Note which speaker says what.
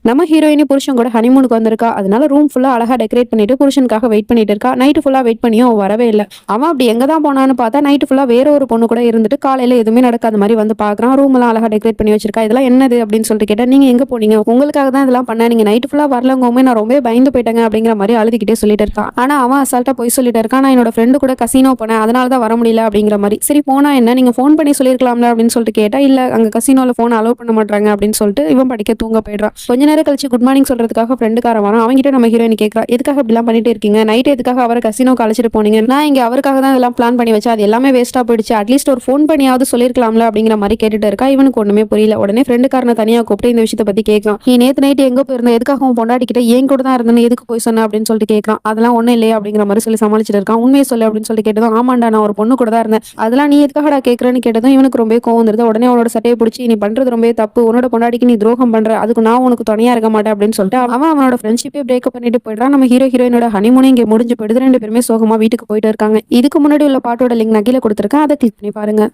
Speaker 1: நம்ம ஹீரோயினி புருஷன் கூட ஹனிமூனுக்கு வந்திருக்கா. அதனால ரூம் ஃபுல்லா அழகா டெக்கரேட் பண்ணிட்டு புருஷனுக்காக வெயிட் பண்ணிட்டு இருக்கா. நைட்டு ஃபுல்லா வெயிட் பண்ணியும் அவன் வரவே இல்ல. அவன் அப்படி எங்க தான் போனான்னு பார்த்தா நைட்டு ஃபுல்லா வேற ஒரு பொண்ணு கூட இருந்துட்டு காலையில எதுவுமே நடக்காத மாதிரி வந்து பார்க்குறான். ரூம் எல்லாம் அழகா டெக்கரேட் பண்ணி வச்சிருக்கா. இதெல்லாம் என்னது அப்படின்னு சொல்லிட்டு கேட்டா, நீங்க எங்க போனீங்க? உங்களுக்காக தான் இதெல்லாம் பண்ண. நீங்க நைட்டு ஃபுல்லா வரலங்கவுமே நான் ரொம்ப பயந்து போயிட்டேங்க அப்படிங்கிற மாதிரி அழுதுகிட்டே சொல்லிட்டு இருக்கான். ஆனா அவன் அசால்ட்டா போய் சொல்லிட்டு இருக்கான். நான் என்னோட ஃப்ரெண்டு கூட கசினோ போனேன். அதனால தான் வர முடியல அப்படிங்கிற மாதிரி. சரி போனா என்ன? நீங்க ஃபோன் பண்ணி சொல்லிருக்கலாம்ல அப்படின்னு சொல்லிட்டு கேட்டா, இல்ல அங்க கசினோல ஃபோன் அலோவ் பண்ண மாட்டாங்க அப்படின்னு சொல்லிட்டு இவன் படிக்க தூங்க போயிடுறான். கொஞ்ச நேரம் கழிச்சு குட் மார்னிங் சொல்றதுக்காக ஃப்ரெண்டுக்காரன் வரான். அவன்கிட்ட நம்ம ஹீரோயின் கேட்கறா, எதுக்காக இப்படிலாம் பண்ணிட்டு இருக்கீங்க? நைட் எதுக்காக அவரை கசினோக்கு அழைச்சிட்டு போனீங்க? நான் இங்க அவருக்காக தான் இதெல்லாம் பிளான் பண்ணி வச்சேன். அது எல்லாமே வேஸ்டா போயிடுச்சு. அட்லீஸ்ட் ஒரு ஃபோன் பண்ணியாவது சொல்லிருக்கலாம்ல அப்படிங்கிற மாதிரி கேட்டுட்டு இருக்கா. இவனுக்கு ஒண்ணுமே புரியல. உடனே ஃப்ரெண்டுக்காரனை தனியா கூப்பிட்டு இந்த விஷயத்தை பத்தி கேட்கறான். நீ நேத்து நைட்டு எங்க போயிருந்த? எதுக்காக உன் பொண்டாட்டிக்கிட்ட ஏன் கூட தான் இருந்தேன்னு எதுக்கு போய் சொன்ன அப்படின்னு சொல்லிட்டு கேட்கறான். அதெல்லாம் ஒண்ணும் இல்லையா அப்படிங்கிற மாதிரி சொல்லி சமாளிச்சுட்டு இருக்கான். உண்மையை சொல்லு அப்படின்னு சொல்லி கேட்டதும், ஆமாண்டா நான் ஒரு பொண்ணு கூட தான் இருந்தேன். அதெல்லாம் நீ எதுக்காகடா கேட்கறேன்னு கேட்டதும் இவனுக்கு ரொம்ப கோவம் வந்துருது. உடனே அவனோட சட்டையை பிடிச்சி, நீ பண்றது ரொம்ப தப்பு. உன்னோட பொண்டாட்டிக்கு நீ துரோகம் பண்ற. அதுக்கு நான் உனக்கு துணையா இருக்க மாட்டேன் அப்படின்னு சொல்லிட்டு அவனோட ஃப்ரெண்ட்ஷிப்பே பிரேக்கப் பண்ணிட்டு போயிடுறான். நம்ம ஹீரோயினோட ஹனிமூனே இங்க முடிஞ்சு போயிடுது. 2 பேருமே சோகமா வீட்டுக்கு போயிட்டு இருக்காங்க. இதுக்கு முன்னாடி உள்ள பாட்டோட லிங்க் நான் கீழ கொடுத்துருக்கேன். அதை கிளிக் பண்ணி பாருங்க.